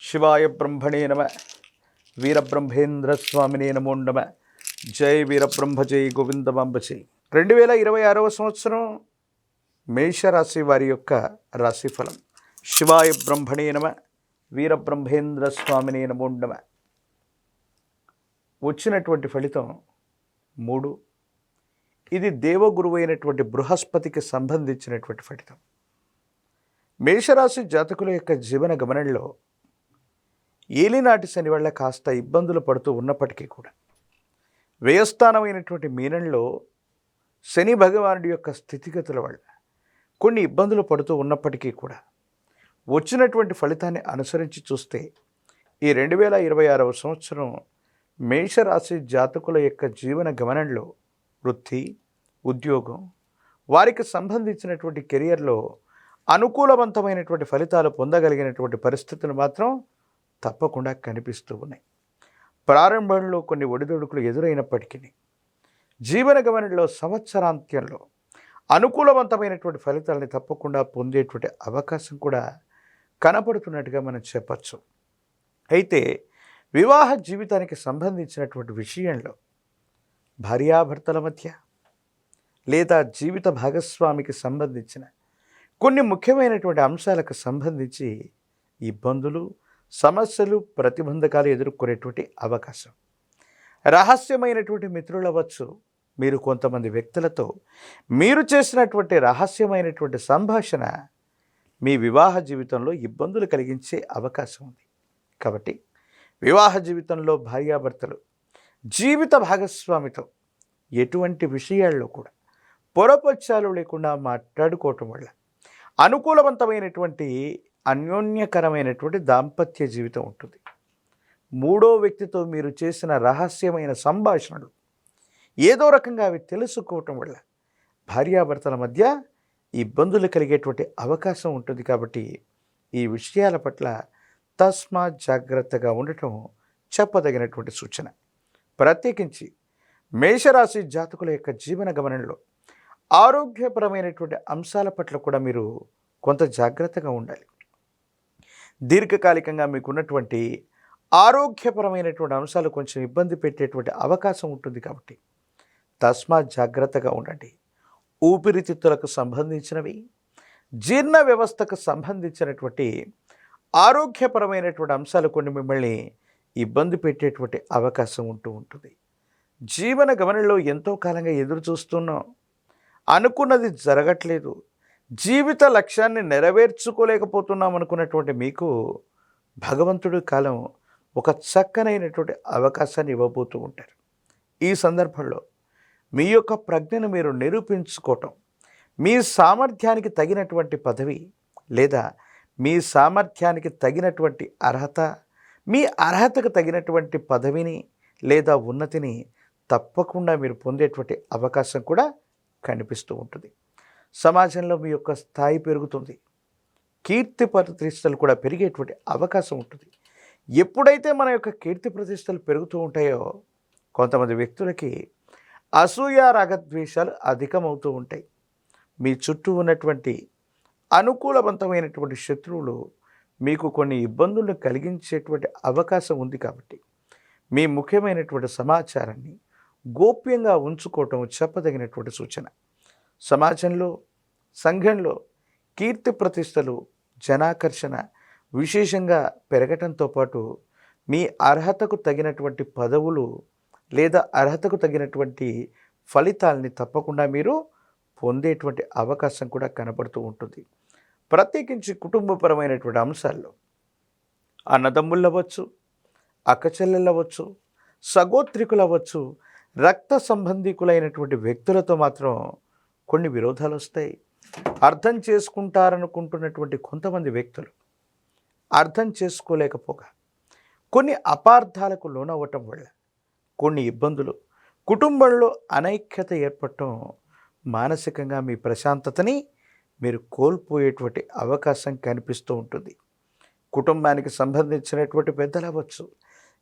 శివాయ బ్రహ్మణే నమ. వీరబ్రహ్మేంద్ర స్వామినే నమో నమ. జై వీరబ్రహ్మ జై గోవిందమాంబ జై. 2026వ సంవత్సరం మేషరాశి వారి యొక్క రాశిఫలం. శివాయ బ్రహ్మణే నమ. వీరబ్రహ్మేంద్ర స్వామినే నమో నమ. వచ్చినటువంటి ఫలితం 3. ఇది దేవగురువు అయినటువంటి బృహస్పతికి సంబంధించినటువంటి ఫలితం. మేషరాశి జాతకుల యొక్క జీవన గమనంలో ఏలినాటి శని వల్ల కాస్త ఇబ్బందులు పడుతూ ఉన్నప్పటికీ కూడా వ్యయస్థానమైనటువంటి మీనంలో శని భగవానుడి యొక్క స్థితిగతుల వల్ల కొన్ని ఇబ్బందులు పడుతూ ఉన్నప్పటికీ కూడా వచ్చినటువంటి ఫలితాన్ని అనుసరించి చూస్తే ఈ 2026వ సంవత్సరం మేషరాశి జాతకుల యొక్క జీవన గమనంలో వృత్తి, ఉద్యోగం, వారికి సంబంధించినటువంటి కెరియర్లో అనుకూలవంతమైనటువంటి ఫలితాలు పొందగలిగినటువంటి పరిస్థితులు మాత్రం తప్పకుండా కనిపిస్తూ ఉన్నాయి. ప్రారంభంలో కొన్ని ఒడిదొడుకులు ఎదురైనప్పటికీ జీవన గమనంలో సంవత్సరాంత్యంలో అనుకూలవంతమైనటువంటి ఫలితాలని తప్పకుండా పొందేటువంటి అవకాశం కూడా కనపడుతున్నట్టుగా మనం చెప్పచ్చు. అయితే వివాహ జీవితానికి సంబంధించినటువంటి విషయంలో భార్యాభర్తల మధ్య లేదా జీవిత భాగస్వామికి సంబంధించిన కొన్ని ముఖ్యమైనటువంటి అంశాలకు సంబంధించి ఇబ్బందులు, సమస్యలు, ప్రతిబంధకాలు ఎదుర్కొనేటువంటి అవకాశం. రహస్యమైనటువంటి మిత్రులు అవ్వచ్చు. మీరు కొంతమంది వ్యక్తులతో మీరు చేసినటువంటి రహస్యమైనటువంటి సంభాషణ మీ వివాహ జీవితంలో ఇబ్బందులు కలిగించే అవకాశం ఉంది. కాబట్టి వివాహ జీవితంలో భార్యాభర్తలు జీవిత భాగస్వామితో ఎటువంటి విషయాల్లో కూడా పొరపక్షాలు లేకుండా మాట్లాడుకోవటం వల్ల అనుకూలవంతమైనటువంటి అన్యోన్యకరమైనటువంటి దాంపత్య జీవితం ఉంటుంది. మూడో వ్యక్తితో మీరు చేసిన రహస్యమైన సంభాషణలు ఏదో రకంగా అవి తెలుసుకోవటం వల్ల భార్యాభర్తల మధ్య ఇబ్బందులు కలిగేటువంటి అవకాశం ఉంటుంది. కాబట్టి ఈ విషయాల పట్ల తస్మాత్ జాగ్రత్తగా ఉండటం చెప్పదగినటువంటి సూచన. ప్రత్యేకించి మేషరాశి జాతకుల యొక్క జీవన గమనంలో ఆరోగ్యపరమైనటువంటి అంశాల పట్ల కూడా మీరు కొంత జాగ్రత్తగా ఉండాలి. దీర్ఘకాలికంగా మీకున్నటువంటి ఆరోగ్యపరమైనటువంటి అంశాలు కొంచెం ఇబ్బంది పెట్టేటువంటి అవకాశం ఉంటుంది. కాబట్టి తస్మాత్ జాగ్రత్తగా ఉండండి. ఊపిరితిత్తులకు సంబంధించినవి, జీర్ణ వ్యవస్థకు సంబంధించినటువంటి ఆరోగ్యపరమైనటువంటి అంశాలు కొన్ని మిమ్మల్ని ఇబ్బంది పెట్టేటువంటి అవకాశం ఉంటుంది. జీవన గమనంలో ఎంతో కాలంగా ఎదురు చూస్తున్నాం, అనుకున్నది జరగట్లేదు, జీవిత లక్ష్యాన్ని నెరవేర్చుకోలేకపోతున్నాం అనుకున్నటువంటి మీకు భగవంతుడి కాలం ఒక చక్కనైనటువంటి అవకాశాన్ని ఇవ్వబోతూ ఉంటారు. ఈ సందర్భంలో మీ యొక్క ప్రజ్ఞను మీరు నిరూపించుకోవటం, మీ సామర్థ్యానికి తగినటువంటి పదవి లేదా మీ సామర్థ్యానికి తగినటువంటి అర్హత, మీ అర్హతకు తగినటువంటి పదవిని లేదా ఉన్నతిని తప్పకుండా మీరు పొందేటువంటి అవకాశం కూడా కనిపిస్తూ ఉంటుంది. సమాజంలో మీ యొక్క స్థాయి పెరుగుతుంది, కీర్తి ప్రతిష్టలు కూడా పెరిగేటువంటి అవకాశం ఉంటుంది. ఎప్పుడైతే మన యొక్క కీర్తి ప్రతిష్టలు పెరుగుతూ ఉంటాయో కొంతమంది వ్యక్తులకి అసూయ, రాగద్వేషాలు అధికమవుతూ ఉంటాయి. మీ చుట్టూ ఉన్నటువంటి అనుకూలవంతమైనటువంటి శత్రువులు మీకు కొన్ని ఇబ్బందులను కలిగించేటువంటి అవకాశం ఉంది. కాబట్టి మీ ముఖ్యమైనటువంటి సమాచారాన్ని గోప్యంగా ఉంచుకోవటం చెప్పదగినటువంటి సూచన. సమాజంలో, సంఘంలో కీర్తి ప్రతిష్టలు, జనాకర్షణ విశేషంగా పెరగటంతో పాటు మీ అర్హతకు తగినటువంటి పదవులు లేదా అర్హతకు తగినటువంటి ఫలితాలని తప్పకుండా మీరు పొందేటువంటి అవకాశం కూడా కనబడుతూ ఉంటుంది. ప్రత్యేకించి కుటుంబపరమైనటువంటి అంశాల్లో అన్నదమ్ముళ్ళు అవ్వచ్చు, అక్కచెల్లెళ్ళు అవ్వచ్చు, సగోత్రికులు అవ్వచ్చు, రక్త సంబంధికులైనటువంటి వ్యక్తులతో మాత్రం కొన్ని విరోధాలు వస్తాయి. అర్థం చేసుకుంటారనుకుంటున్నటువంటి కొంతమంది వ్యక్తులు అర్థం చేసుకోలేకపోగా కొన్ని అపార్థాలకు లోనవ్వటం వల్ల కొన్ని ఇబ్బందులు, కుటుంబంలో అనైక్యత ఏర్పడటం, మానసికంగా మీ ప్రశాంతతని మీరు కోల్పోయేటువంటి అవకాశం కనిపిస్తూ ఉంటుంది. కుటుంబానికి సంబంధించినటువంటి పెద్దలు అవ్వచ్చు,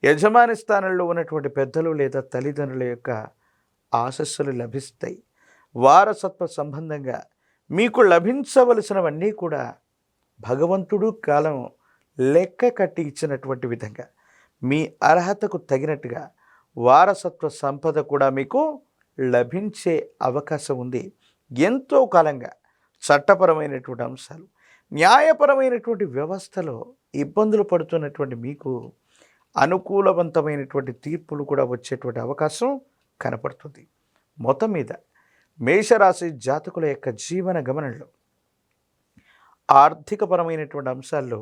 యజమాని స్థానంలో ఉన్నటువంటి పెద్దలు లేదా తల్లిదండ్రుల యొక్క ఆశస్సులు లభిస్తాయి. వారసత్వ సంబంధంగా మీకు లభించవలసినవన్నీ కూడా భగవంతుడు కాలం లెక్క కట్టి ఇచ్చినటువంటి విధంగా మీ అర్హతకు తగినట్టుగా వారసత్వ సంపద కూడా మీకు లభించే అవకాశం ఉంది. ఎంతో కాలంగా చట్టపరమైనటువంటి అంశాలు, న్యాయపరమైనటువంటి వ్యవస్థలో ఇబ్బందులు పడుతున్నటువంటి మీకు అనుకూలవంతమైనటువంటి తీర్పులు కూడా వచ్చేటువంటి అవకాశం కనపడుతుంది. మొత్తం మీద మేషరాశి జాతకుల యొక్క జీవన గమనంలో ఆర్థికపరమైనటువంటి అంశాల్లో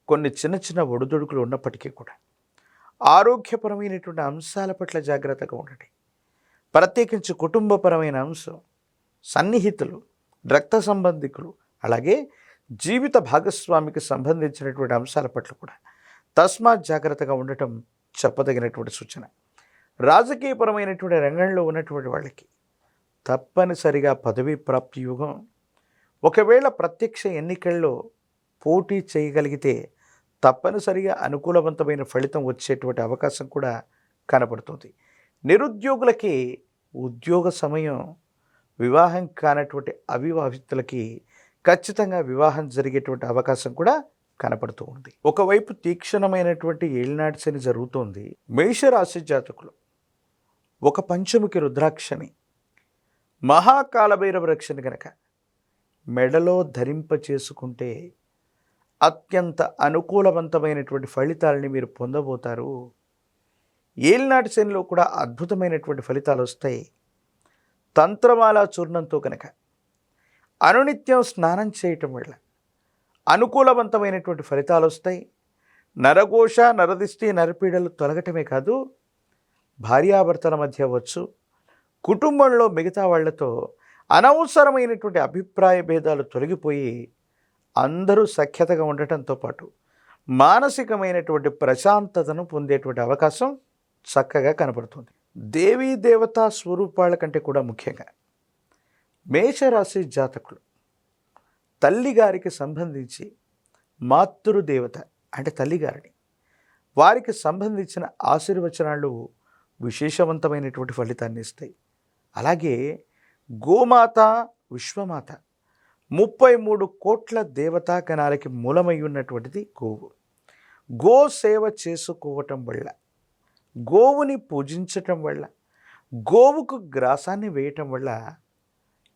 కొన్ని చిన్న చిన్న ఒడిదుడుకులు ఉన్నప్పటికీ కూడా ఆరోగ్యపరమైనటువంటి అంశాల పట్ల జాగ్రత్తగా ఉండండి. ప్రత్యేకించి కుటుంబపరమైన అంశం, సన్నిహితులు, రక్త సంబంధికులు, అలాగే జీవిత భాగస్వామికి సంబంధించినటువంటి అంశాల పట్ల కూడా తస్మాత్ జాగ్రత్తగా ఉండటం చెప్పదగినటువంటి సూచన. రాజకీయపరమైనటువంటి రంగంలో ఉన్నటువంటి వాళ్ళకి తప్పనిసరిగా పదవీ ప్రాప్తి యుగం. ఒకవేళ ప్రత్యక్ష ఎన్నికల్లో పోటీ చేయగలిగితే తప్పనిసరిగా అనుకూలవంతమైన ఫలితం వచ్చేటువంటి అవకాశం కూడా కనపడుతుంది. నిరుద్యోగులకి ఉద్యోగ సమయం, వివాహం కానటువంటి అవివాహితులకి ఖచ్చితంగా వివాహం జరిగేటువంటి అవకాశం కూడా కనపడుతూ ఉంది. ఒకవైపు తీక్షణమైనటువంటి ఏలినాటి శని జరుగుతోంది. మేషరాశి జాతకులు ఒక పంచముఖి రుద్రాక్షని, మహాకాలభైరవ రక్షణ గనక మెడలో ధరింప చేసుకుంటే అత్యంత అనుకూలవంతమైనటువంటి ఫలితాలని మీరు పొందబోతారు. ఏలినాటి శనిలో కూడా అద్భుతమైనటువంటి ఫలితాలు వస్తాయి. తంత్రమాల చూర్ణంతో కనుక అనునిత్యం స్నానం చేయటం వల్ల అనుకూలవంతమైనటువంటి ఫలితాలు వస్తాయి. నరఘోష, నరదిష్టి, నరపీడలు తొలగటమే కాదు, భార్యాభర్తల మధ్య అవ్వచ్చు, కుటుంబంలో మిగతా వాళ్లతో అనవసరమైనటువంటి అభిప్రాయ భేదాలు తొలగిపోయి అందరూ సఖ్యతగా ఉండటంతో పాటు మానసికమైనటువంటి ప్రశాంతతను పొందేటువంటి అవకాశం చక్కగా కనపడుతుంది. దేవీ దేవతా స్వరూపాల కంటే కూడా ముఖ్యంగా మేషరాశి జాతకులు తల్లిగారికి సంబంధించి మాతృదేవత అంటే తల్లిగారిని, వారికి సంబంధించిన ఆశీర్వచనాలు విశేషవంతమైనటువంటి ఫలితాన్ని ఇస్తాయి. అలాగే గోమాత, విశ్వమాత 33 కోట్ల దేవతా గణాలకి మూలమై ఉన్నటువంటిది గోవు. గో సేవ చేసుకోవటం వల్ల, గోవుని పూజించటం వల్ల, గోవుకు గ్రాసాన్ని వేయటం వల్ల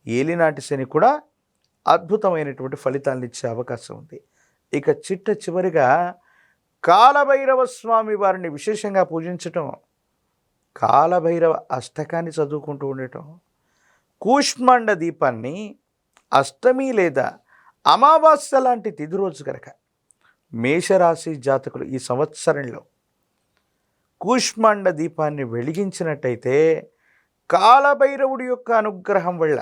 ఏలినాటి శని కూడా అద్భుతమైనటువంటి ఫలితాలను ఇచ్చే అవకాశం ఉంది. ఇక చివరిగా కాలభైరవ స్వామి వారిని విశేషంగా పూజించటం, కాలభైరవ అష్టకాన్ని చదువుకుంటూ ఉండటం, కూష్మాండ దీపాన్ని అష్టమి లేదా అమావాస్య లాంటి తిథి రోజు కనుక మేషరాశి జాతకులు ఈ సంవత్సరంలో కూష్మాండ దీపాన్ని వెలిగించినట్టయితే కాలభైరవుడి యొక్క అనుగ్రహం వల్ల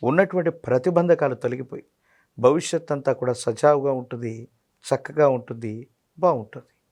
ఉన్నటువంటి ప్రతిబంధకాలు తొలగిపోయి భవిష్యత్ అంతా కూడా సజావుగా ఉంటుంది, చక్కగా ఉంటుంది, బాగుంటుంది.